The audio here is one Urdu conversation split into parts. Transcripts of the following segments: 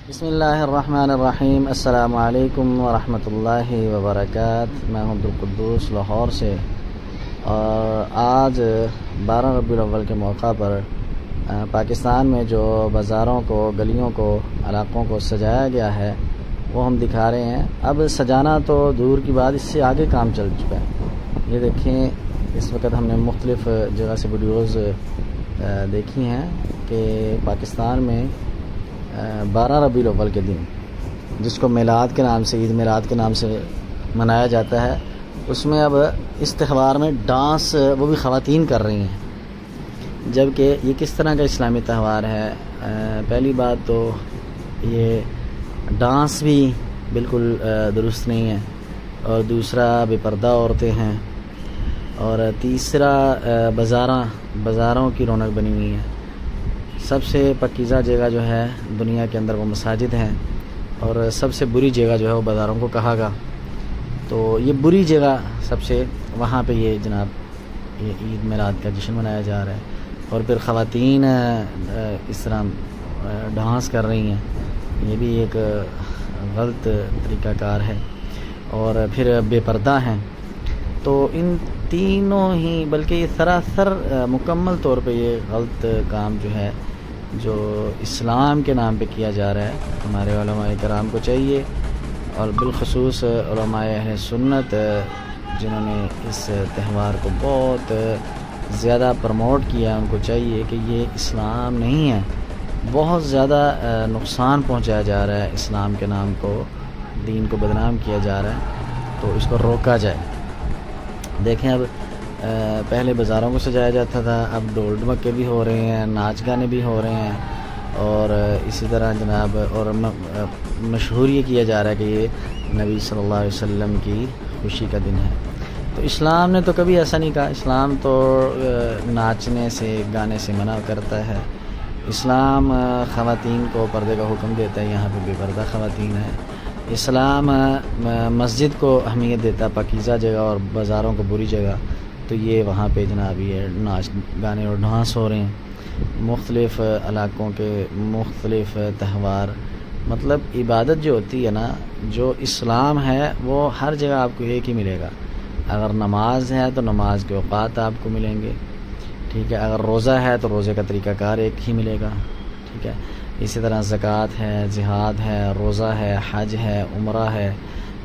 بسم اللہ الرحمن الرحیم۔ السلام علیکم ورحمۃ اللہ وبرکاتہ۔ میں ہوں عبدالقدوس لاہور سے، اور آج 12 ربیع الاول کے موقع پر پاکستان میں جو بازاروں کو، گلیوں کو، علاقوں کو سجایا گیا ہے وہ ہم دکھا رہے ہیں۔ اب سجانا تو دور کی بات، اس سے آگے کام چل چکا ہے۔ یہ دیکھیں، اس وقت ہم نے مختلف جگہ سے ویڈیوز دیکھی ہیں کہ پاکستان میں 12 ربیع الاول کے دن، جس کو میلاد کے نام سے، عید میلاد کے نام سے منایا جاتا ہے، اس میں اب اس تہوار میں ڈانس وہ بھی خواتین کر رہی ہیں، جبکہ یہ کس طرح کا اسلامی تہوار ہے؟ پہلی بات تو یہ ڈانس بھی بالکل درست نہیں ہے، اور دوسرا بے پردہ عورتیں ہیں، اور تیسرا بازاروں کی رونق بنی ہوئی ہے۔ سب سے پاکیزہ جگہ جو ہے دنیا کے اندر وہ مساجد ہیں، اور سب سے بری جگہ جو ہے وہ بازاروں کو کہا گا۔ تو یہ بری جگہ سب سے، وہاں پہ یہ جناب یہ عید میلاد کا جشن منایا جا رہا ہے، اور پھر خواتین اس طرح ڈانس کر رہی ہیں، یہ بھی ایک غلط طریقہ کار ہے، اور پھر بے پردہ ہیں۔ تو ان تینوں ہی، بلکہ یہ سراسر مکمل طور پہ یہ غلط کام جو ہے، جو اسلام کے نام پہ کیا جا رہا ہے۔ ہمارے علماء کرام کو چاہیے، اور بالخصوص علماء اہل سنت جنہوں نے اس تہوار کو بہت زیادہ پروموٹ کیا، ان کو چاہیے کہ یہ اسلام نہیں ہے، بہت زیادہ نقصان پہنچایا جا رہا ہے اسلام کے نام کو، دین کو بدنام کیا جا رہا ہے، تو اس کو روکا جائے۔ دیکھیں، اب پہلے بازاروں کو سجایا جاتا تھا، اب ڈول ڈمکے بھی ہو رہے ہیں، ناچ گانے بھی ہو رہے ہیں، اور اسی طرح جناب اور مشہور یہ کیا جا رہا ہے کہ یہ نبی صلی اللہ علیہ وسلم کی خوشی کا دن ہے۔ تو اسلام نے تو کبھی ایسا نہیں کہا، اسلام تو ناچنے سے، گانے سے منع کرتا ہے۔ اسلام خواتین کو پردے کا حکم دیتا ہے، یہاں پہ بے پردہ خواتین ہیں۔ اسلام مسجد کو اہمیت دیتا ہے، پاکیزہ جگہ، اور بازاروں کو بری جگہ، تو یہ وہاں پہ جناب یہ ناچ گانے اور ڈانس ہو رہے ہیں۔ مختلف علاقوں کے مختلف تہوار، مطلب عبادت جو ہوتی ہے نا، جو اسلام ہے وہ ہر جگہ آپ کو ایک ہی ملے گا۔ اگر نماز ہے تو نماز کے اوقات آپ کو ملیں گے، ٹھیک ہے؟ اگر روزہ ہے تو روزے کا طریقہ کار ایک ہی ملے گا، ٹھیک ہے؟ اسی طرح زکوٰۃ ہے، جہاد ہے، روزہ ہے، حج ہے، عمرہ ہے،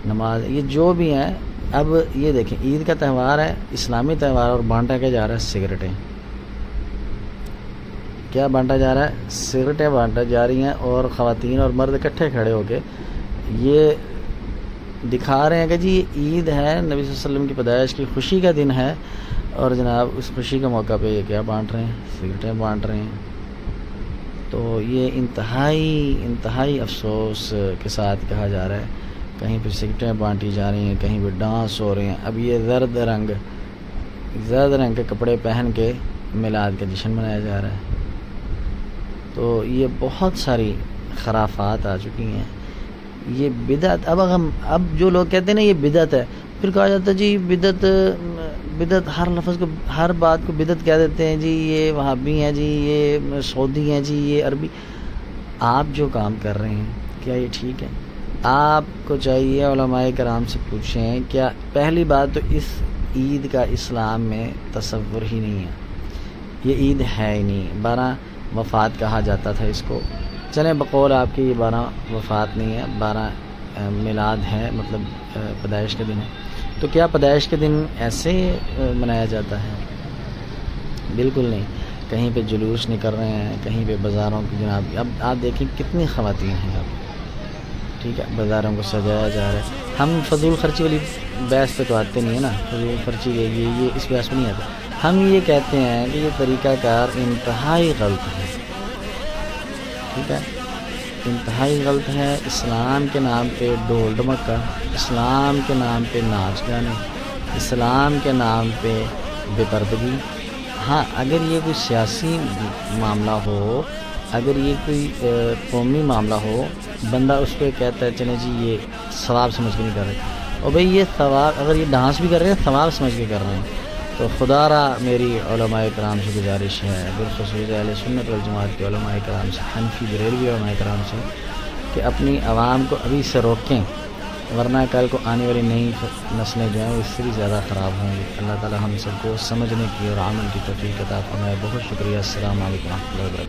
نماز، یہ جو بھی ہیں۔ اب یہ دیکھیں، عید کا تہوار ہے، اسلامی تہوار، اور بانٹا کیا جا رہا ہے؟ سگریٹیں۔ کیا بانٹا جا رہا ہے؟ سگریٹیں بانٹا جا رہی ہیں، اور خواتین اور مرد اکٹھے کھڑے ہو کے یہ دکھا رہے ہیں کہ جی عید ہے، نبی صلی اللہ علیہ وسلم کی پیدائش کی خوشی کا دن ہے، اور جناب اس خوشی کے موقع پہ یہ کیا بانٹ رہے ہیں؟ سگریٹیں بانٹ رہے ہیں۔ تو یہ انتہائی افسوس کے ساتھ کہا جا رہا ہے، کہیں پہ سگریٹیں بانٹی جا رہی ہیں، کہیں پہ ڈانس ہو رہے ہیں۔ اب یہ زرد رنگ کے کپڑے پہن کے میلاد کا جشن منایا جا رہا ہے۔ تو یہ بہت ساری خرافات آ چکی ہیں، یہ بدعت۔ اب جو لوگ کہتے ہیں نا یہ بدعت ہے، پھر کہا جاتا ہے جی بدعت، ہر لفظ کو، ہر بات کو بدعت کہہ دیتے ہیں، جی یہ وہابی ہیں، جی یہ سعودی ہیں، جی یہ عربی۔ آپ جو کام کر رہے ہیں کیا یہ ٹھیک ہے؟ آپ کو چاہیے علماء کرام سے پوچھیں، کیا پہلی بات تو اس عید کا اسلام میں تصور ہی نہیں ہے، یہ عید ہے ہی نہیں۔ 12 وفات کہا جاتا تھا اس کو، چلیں بقول آپ کی یہ 12 وفات نہیں ہے، 12 میلاد ہے، مطلب پیدائش کا دن ہے۔ تو کیا پیدائش کے دن ایسے منایا جاتا ہے؟ بالکل نہیں۔ کہیں پہ جلوس نکل رہے ہیں، کہیں پہ بازاروں کی جناب، اب آپ دیکھیں کتنی خواتین ہیں اب، ٹھیک ہے؟ بازاروں کو سجایا جا رہا ہے۔ ہم فضول خرچی والی بحث پہ تو آتے نہیں ہیں نا، فضول خرچی یہ اس بحث پہ نہیں آتا۔ ہم یہ کہتے ہیں کہ یہ طریقہ کار انتہائی غلط ہے، ٹھیک ہے؟ انتہائی غلط ہے۔ اسلام کے نام پہ ڈول ڈمکا، اسلام کے نام پہ ناچ گانے، اسلام کے نام پہ بے پردگی۔ ہاں، اگر یہ کوئی سیاسی معاملہ ہو، اگر یہ کوئی قومی معاملہ ہو، بندہ اس پہ کہتا ہے چلیں جی یہ ثواب سمجھ کے نہیں کر رہے، اور بھئی یہ ثواب، اگر یہ ڈانس بھی کر رہے ہیں ثواب سمجھ کے کر رہے ہیں، تو خدا را میری علماء کرام سے گزارش ہے، بالخصوص اہل سنت والجماعت کے علماء کرام سے، حنفی بریلوی علماء کرام سے، کہ اپنی عوام کو ابھی سے روکیں، ورنہ کل کو آنے والی نئی نسلیں جو ہیں وہ اس سے بھی زیادہ خراب ہوں گی۔ اللہ تعالی ہم سب کو سمجھنے کی اور عمل کی توفیق عطا فرمائے۔ بہت شکریہ۔ السلام علیکم و رحمۃ اللہ وبرکاتہ۔